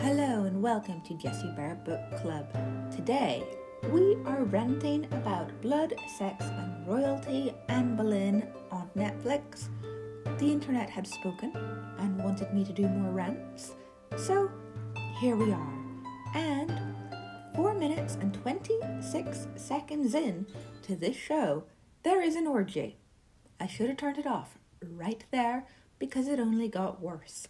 Hello and welcome to Jessie Bear Book Club. Today, we are ranting about blood, sex and royalty and Boleyn on Netflix. The internet had spoken and wanted me to do more rants, so here we are. And 4 minutes and 26 seconds in to this show, there is an orgy. I should have turned it off right there because it only got worse.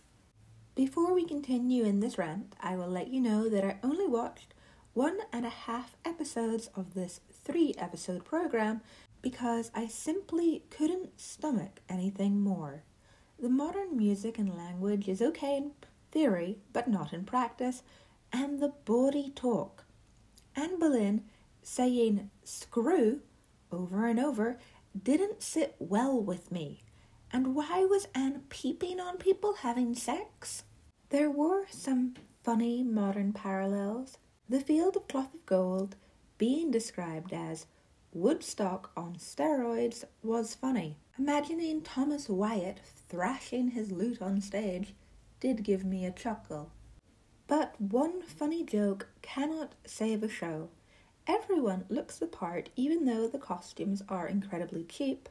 Before we continue in this rant, I will let you know that I only watched 1.5 episodes of this 3-episode program because I simply couldn't stomach anything more. The modern music and language is okay in theory, but not in practice, and the bawdy talk. Anne Boleyn saying screw over and over didn't sit well with me. And why was Anne peeping on people having sex? There were some funny modern parallels. The field of cloth of gold being described as Woodstock on steroids was funny. Imagining Thomas Wyatt thrashing his lute on stage did give me a chuckle. But one funny joke cannot save a show. Everyone looks the part even though the costumes are incredibly cheap.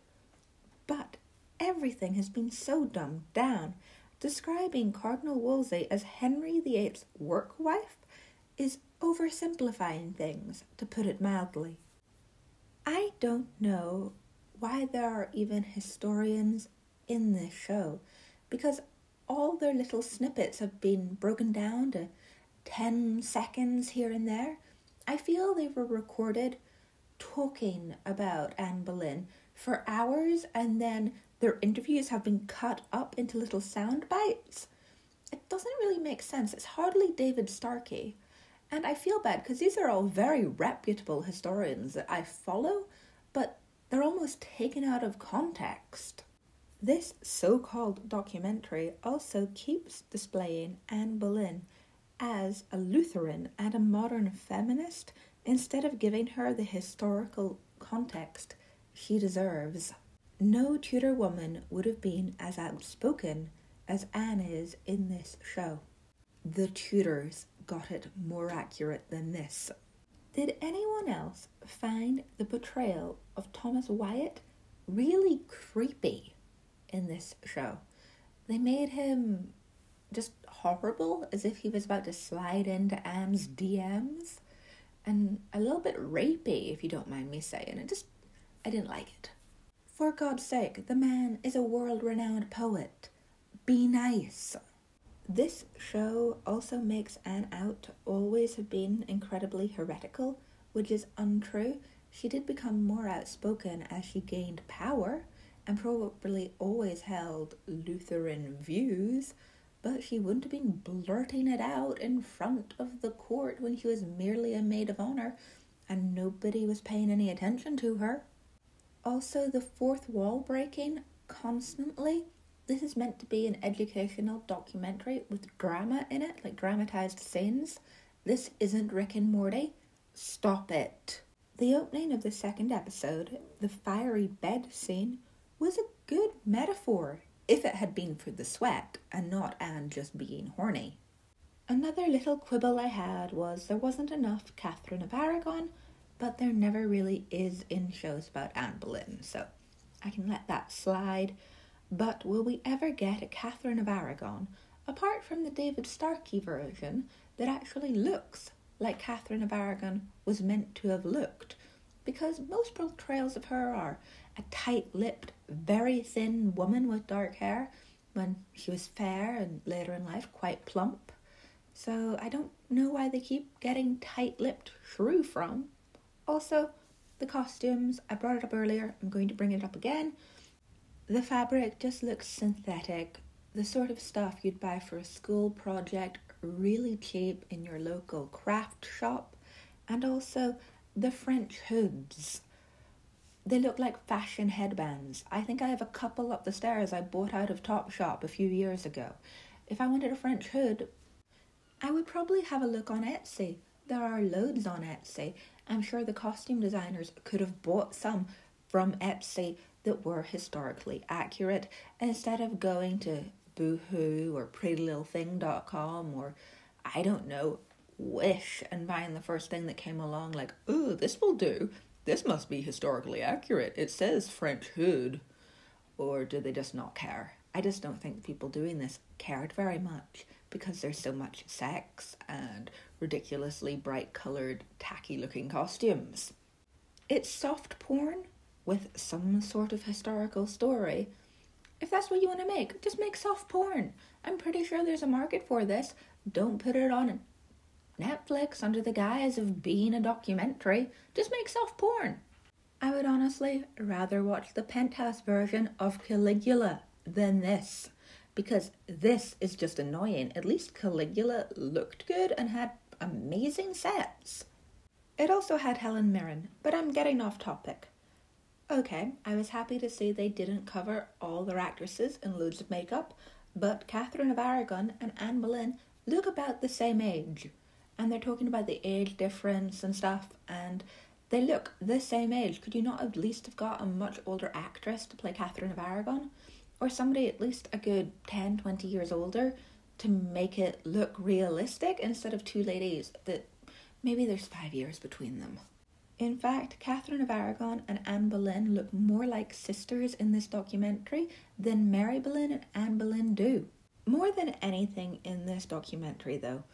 But everything has been so dumbed down. Describing Cardinal Wolsey as Henry VIII's work wife is oversimplifying things, to put it mildly. I don't know why there are even historians in this show, because all their little snippets have been broken down to 10 seconds here and there. I feel they were recorded talking about Anne Boleyn for hours, and then their interviews have been cut up into little sound bites. It doesn't really make sense. It's hardly David Starkey. And I feel bad because these are all very reputable historians that I follow, but they're almost taken out of context. This so-called documentary also keeps displaying Anne Boleyn as a Lutheran and a modern feminist instead of giving her the historical context she deserves. No Tudor woman would have been as outspoken as Anne is in this show. The Tudors got it more accurate than this. Did anyone else find the portrayal of Thomas Wyatt really creepy in this show? They made him just horrible, as if he was about to slide into Anne's DMs, and a little bit rapey, if you don't mind me saying. I didn't like it. For God's sake, the man is a world-renowned poet. Be nice. This show also makes Anne out to always have been incredibly heretical, which is untrue. She did become more outspoken as she gained power, and probably always held Lutheran views, but she wouldn't have been blurting it out in front of the court when she was merely a maid of honor, and nobody was paying any attention to her. Also, the fourth wall breaking constantly. This is meant to be an educational documentary with drama in it, like dramatized scenes. This isn't Rick and Morty. Stop it. The opening of the second episode, the fiery bed scene, was a good metaphor if it had been for the sweat and not Anne just being horny. Another little quibble I had was there wasn't enough Catherine of Aragon, but there never really is in shows about Anne Boleyn, so I can let that slide. But will we ever get a Catherine of Aragon, apart from the David Starkey version, that actually looks like Catherine of Aragon was meant to have looked? Because most portrayals of her are a tight-lipped, very thin woman with dark hair, when she was fair and later in life quite plump. So I don't know why they keep getting tight-lipped shrew from. Also, the costumes, I brought it up earlier, I'm going to bring it up again. The fabric just looks synthetic, the sort of stuff you'd buy for a school project, really cheap in your local craft shop. And also, the French hoods. They look like fashion headbands. I think I have a couple up the stairs I bought out of Topshop a few years ago. If I wanted a French hood, I would probably have a look on Etsy. There are loads on Etsy. I'm sure the costume designers could have bought some from Etsy that were historically accurate instead of going to Boohoo or PrettyLittleThing.com or I I don't know, wish and buying the first thing that came along, like, ooh, this will do. This must be historically accurate. It says French hood. Or do they just not care? I just don't think the people doing this cared very much because there's so much sex and ridiculously bright-coloured, tacky-looking costumes. It's soft porn with some sort of historical story. If that's what you want to make, just make soft porn. I'm pretty sure there's a market for this. Don't put it on Netflix under the guise of being a documentary. Just make soft porn. I would honestly rather watch the Penthouse version of Caligula than this, because this is just annoying. At least Caligula looked good and had amazing sets. It also had Helen Mirren, but I'm getting off topic. Okay, I was happy to see they didn't cover all their actresses in loads of makeup, but Catherine of Aragon and Anne Boleyn look about the same age. And they're talking about the age difference and stuff, and they look the same age. Could you not at least have got a much older actress to play Catherine of Aragon? Or somebody at least a good 10, 20 years older to make it look realistic instead of two ladies that maybe there's 5 years between them. In fact, Catherine of Aragon and Anne Boleyn look more like sisters in this documentary than Mary Boleyn and Anne Boleyn do. More than anything in this documentary though,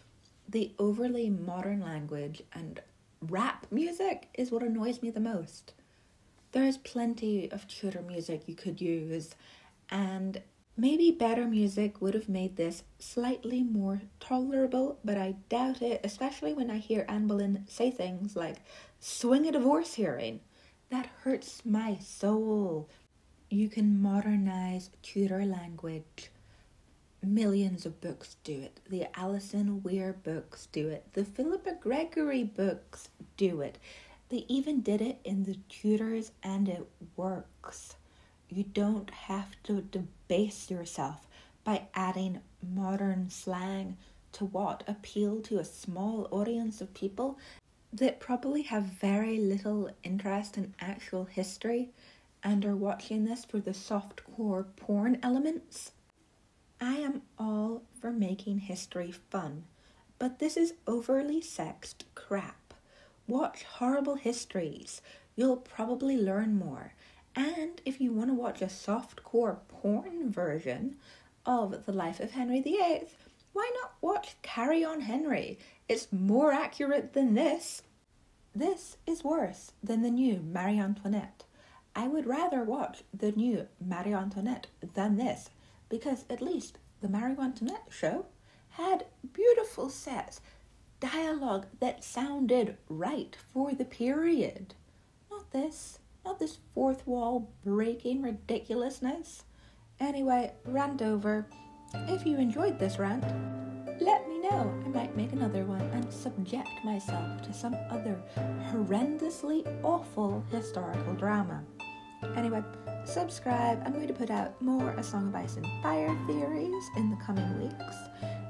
the overly modern language and rap music is what annoys me the most. There's plenty of Tudor music you could use, and maybe better music would have made this slightly more tolerable, but I doubt it, especially when I hear Anne Boleyn say things like, swing a divorce hearing. That hurts my soul. You can modernize Tudor language. Millions of books do it. The Alison Weir books do it. The Philippa Gregory books do it. They even did it in the Tudors and it works. You don't have to debase yourself by adding modern slang to what appeal to a small audience of people that probably have very little interest in actual history and are watching this for the softcore porn elements. I am all for making history fun, but this is overly sexed crap. Watch horrible histories. You'll probably learn more. And if you want to watch a softcore porn version of the life of Henry VIII, why not watch Carry On Henry? It's more accurate than this. This is worse than the new Marie Antoinette. I would rather watch the new Marie Antoinette than this, because at least the Marie Antoinette show had beautiful sets, dialogue that sounded right for the period. Not this fourth wall breaking ridiculousness. Anyway, rant over. If you enjoyed this rant, let me know. I might make another one and subject myself to some other horrendously awful historical drama. Anyway, subscribe. I'm going to put out more A Song of Ice and Fire theories in the coming weeks.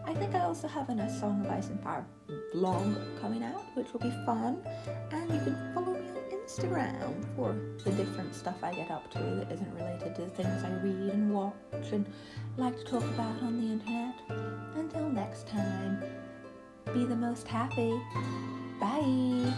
I think I also have a Song of Ice and Fire vlog coming out, which will be fun. And you can follow me on Instagram for the different stuff I get up to that isn't related to the things I read and watch and like to talk about on the internet. Until next time, be the most happy. Bye!